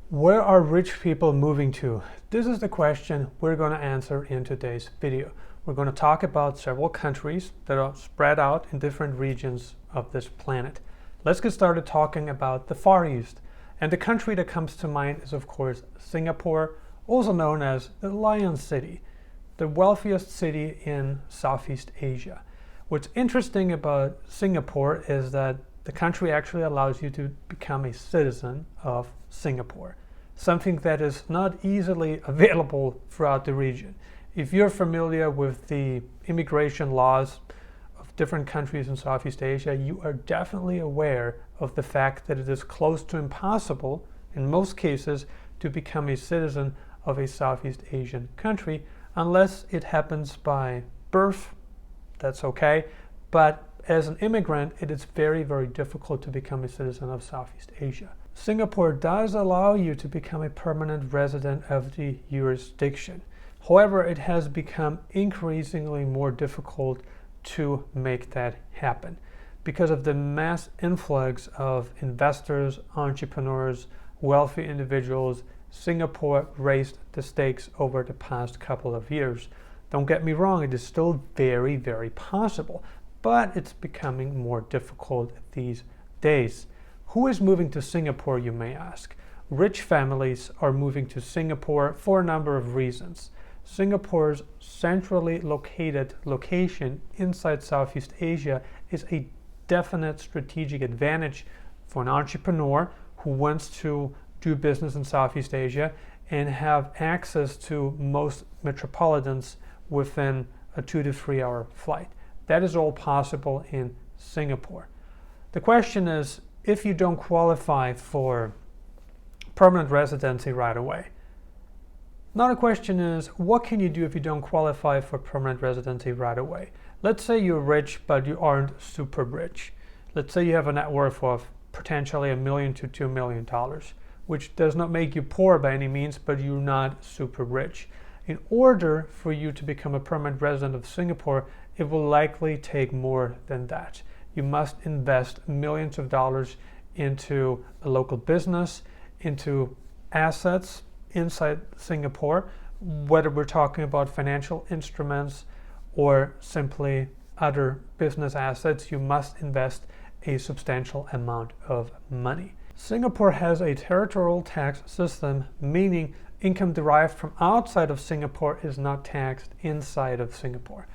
Where are rich people moving to? This is the question we're going to answer in today's video. We're going to talk about several countries that are spread out in different regions of this planet. Let's get started talking about the Far East. And the country that comes to mind is, of course, Singapore, also known as the Lion City, the wealthiest city in Southeast Asia. What's interesting about Singapore is that the country actually allows you to become a citizen of Singapore, something that is not easily available throughout the region. If you're familiar with the immigration laws of different countries in Southeast Asia, you are definitely aware of the fact that it is close to impossible, in most cases, to become a citizen of a Southeast Asian country unless it happens by birth. That's okay, but as an immigrant, it is very, very difficult to become a citizen of Southeast Asia. Singapore does allow you to become a permanent resident of the jurisdiction. However, it has become increasingly more difficult to make that happen because of the mass influx of investors, entrepreneurs, wealthy individuals. Singapore raised the stakes over the past couple of years. Don't get me wrong, it is still very, very possible, but it's becoming more difficult these days. Who is moving to Singapore, you may ask? Rich families are moving to Singapore for a number of reasons. Singapore's centrally located location inside Southeast Asia is a definite strategic advantage for an entrepreneur who wants to do business in Southeast Asia and have access to most metropolitans within a 2 to 3 hour flight. That is all possible in Singapore. The question is, if you don't qualify for permanent residency right away. Now the question is, what can you do if you don't qualify for permanent residency right away? Let's say you're rich, but you aren't super rich. Let's say you have a net worth of potentially $1 million to $2 million, which does not make you poor by any means, but you're not super rich. In order for you to become a permanent resident of Singapore, it will likely take more than that. You must invest millions of dollars into a local business, into assets inside Singapore, whether we're talking about financial instruments or simply other business assets. You must invest a substantial amount of money. Singapore has a territorial tax system, meaning income derived from outside of Singapore is not taxed inside of Singapore.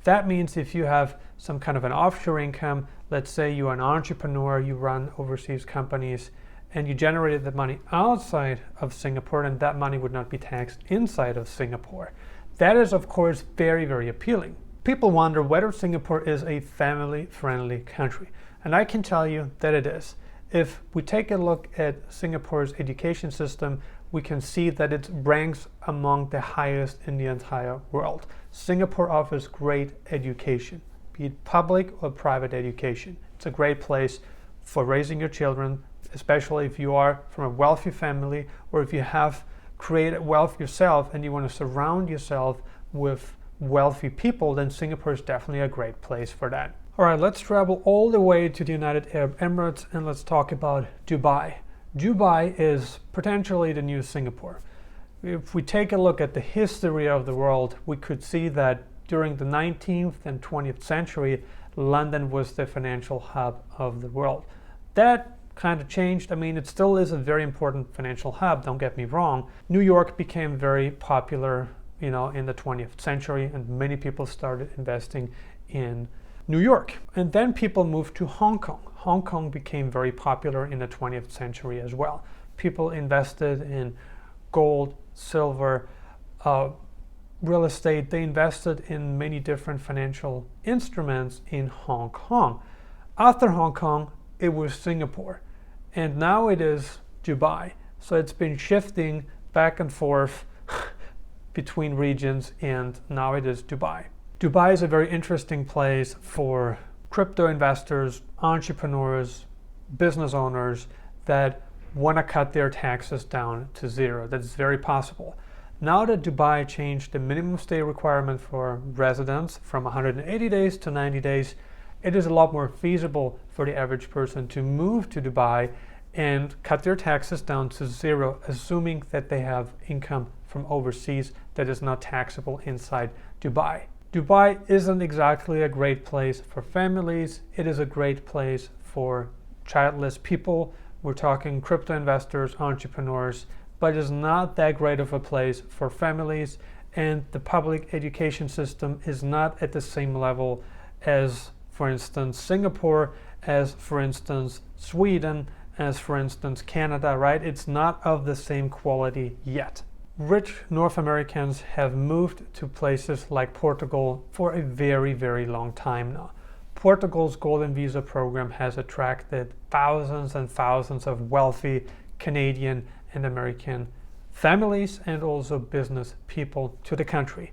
That means if you have some kind of an offshore income, let's say you're an entrepreneur, you run overseas companies, and you generated the money outside of Singapore, and that money would not be taxed inside of Singapore. That is, of course, very, very appealing. People wonder whether Singapore is a family-friendly country, and I can tell you that it is. If we take a look at Singapore's education system, we can see that it ranks among the highest in the entire world. Singapore offers great education, be it public or private education. It's a great place for raising your children, especially if you are from a wealthy family or if you have created wealth yourself and you want to surround yourself with wealthy people, then Singapore is definitely a great place for that. All right, let's travel all the way to the United Arab Emirates and let's talk about Dubai. Dubai is potentially the new Singapore. If we take a look at the history of the world, we could see that during the 19th and 20th century, London was the financial hub of the world. That kind of changed. I mean, it still is a very important financial hub, don't get me wrong. New York became very popular, in the 20th century, and many people started investing in New York. And then people moved to Hong Kong. Hong Kong became very popular in the 20th century as well. People invested in gold, silver, real estate. They invested in many different financial instruments in Hong Kong. After Hong Kong, it was Singapore. And now it is Dubai. So it's been shifting back and forth between regions, and now it is Dubai. Dubai is a very interesting place for crypto investors, entrepreneurs, business owners that want to cut their taxes down to zero. That's very possible. Now that Dubai changed the minimum stay requirement for residents from 180 days to 90 days, it is a lot more feasible for the average person to move to Dubai and cut their taxes down to zero, assuming that they have income from overseas that is not taxable inside Dubai. Dubai isn't exactly a great place for families. It is a great place for childless people. We're talking crypto investors, entrepreneurs, but it's not that great of a place for families, and the public education system is not at the same level as, for instance, Singapore, as, for instance, Sweden, as, for instance, Canada, right? It's not of the same quality yet. Rich North Americans have moved to places like Portugal for a very, very long time now. Portugal's Golden Visa program has attracted thousands and thousands of wealthy Canadian and American families and also business people to the country.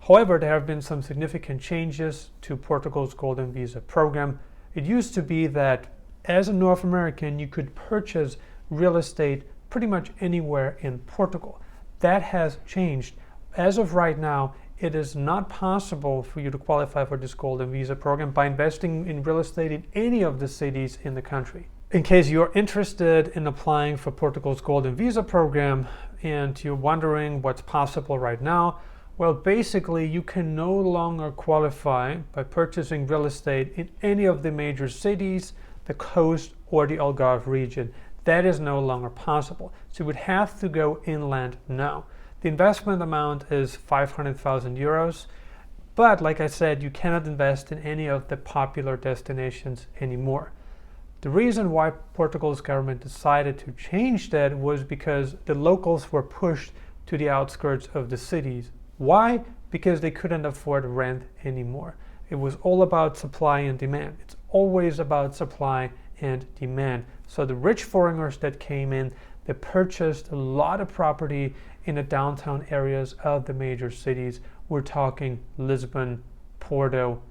However, there have been some significant changes to Portugal's Golden Visa program. It used to be that as a North American, you could purchase real estate pretty much anywhere in Portugal. That has changed. As of right now, it is not possible for you to qualify for this Golden Visa program by investing in real estate in any of the cities in the country. In case you're interested in applying for Portugal's Golden Visa program and you're wondering what's possible right now, well, basically you can no longer qualify by purchasing real estate in any of the major cities, the coast, or the Algarve region. That is no longer possible. So you would have to go inland now. The investment amount is 500,000 euros, but like I said, you cannot invest in any of the popular destinations anymore. The reason why Portugal's government decided to change that was because the locals were pushed to the outskirts of the cities. Why? Because they couldn't afford rent anymore. It was all about supply and demand. It's always about supply and demand. So the rich foreigners that came in, they purchased a lot of property in the downtown areas of the major cities. We're talking Lisbon, Porto,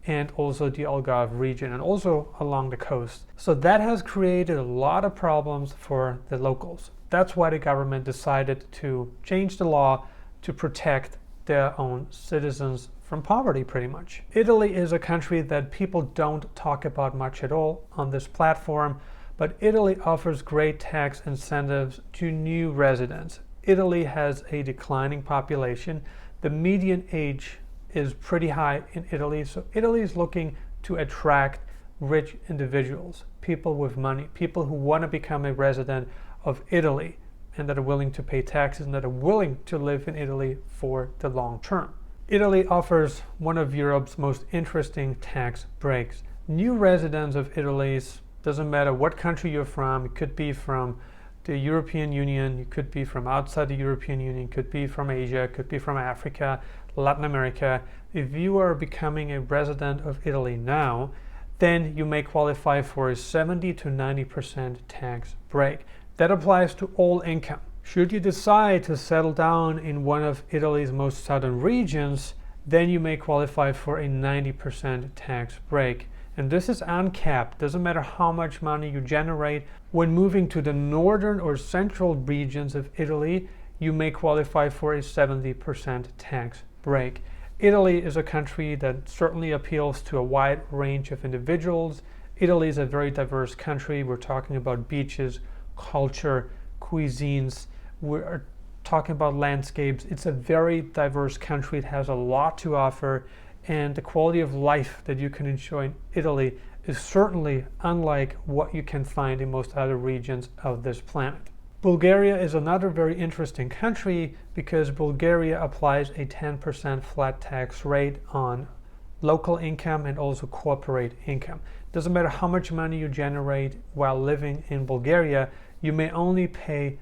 and also the Algarve region, and also along the coast. So that has created a lot of problems for the locals. That's why the government decided to change the law to protect their own citizens from poverty, pretty much. Italy is a country that people don't talk about much at all on this platform, but Italy offers great tax incentives to new residents. Italy has a declining population. The median age is pretty high in Italy, so Italy is looking to attract rich individuals, people with money, people who want to become a resident of Italy and that are willing to pay taxes and that are willing to live in Italy for the long term. Italy offers one of Europe's most interesting tax breaks. New residents of Italy, doesn't matter what country you're from, it could be from the European Union, it could be from outside the European Union, it could be from Asia, it could be from Africa, Latin America. If you are becoming a resident of Italy now, then you may qualify for a 70 to 90% tax break. That applies to all income. Should you decide to settle down in one of Italy's most southern regions, then you may qualify for a 90% tax break. And this is uncapped. Doesn't matter how much money you generate. When moving to the northern or central regions of Italy, you may qualify for a 70% tax break. Italy is a country that certainly appeals to a wide range of individuals. Italy is a very diverse country. We're talking about beaches, culture, cuisines. We're talking about landscapes. It's a very diverse country. It has a lot to offer, and the quality of life that you can enjoy in Italy is certainly unlike what you can find in most other regions of this planet. Bulgaria is another very interesting country because Bulgaria applies a 10% flat tax rate on local income and also corporate income. Doesn't matter how much money you generate while living in Bulgaria, you may only pay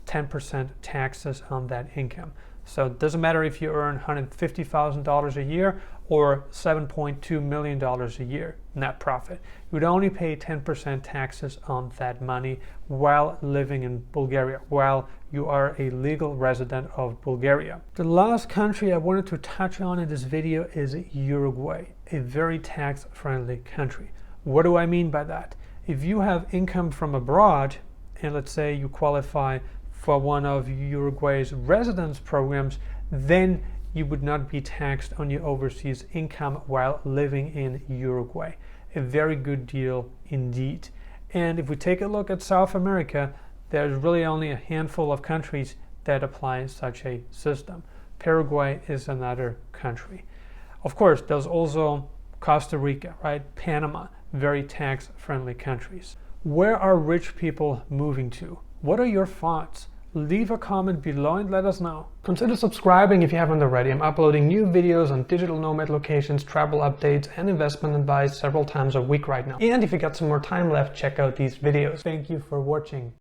10% taxes on that income. So it doesn't matter if you earn $150,000 a year or $7.2 million a year net profit. You would only pay 10% taxes on that money while living in Bulgaria, while you are a legal resident of Bulgaria. The last country I wanted to touch on in this video is Uruguay, a very tax-friendly country. What do I mean by that? If you have income from abroad, and let's say you qualify for one of Uruguay's residence programs, then you would not be taxed on your overseas income while living in Uruguay. A very good deal indeed. And if we take a look at South America, there's really only a handful of countries that apply such a system. Paraguay is another country. Of course, there's also Costa Rica, right? Panama, very tax-friendly countries. Where are rich people moving to? What are your thoughts? Leave a comment below and let us know. Consider subscribing if you haven't already. I'm uploading new videos on digital nomad locations, travel updates, and investment advice several times a week right now. And if you got some more time left, check out these videos. Thank you for watching.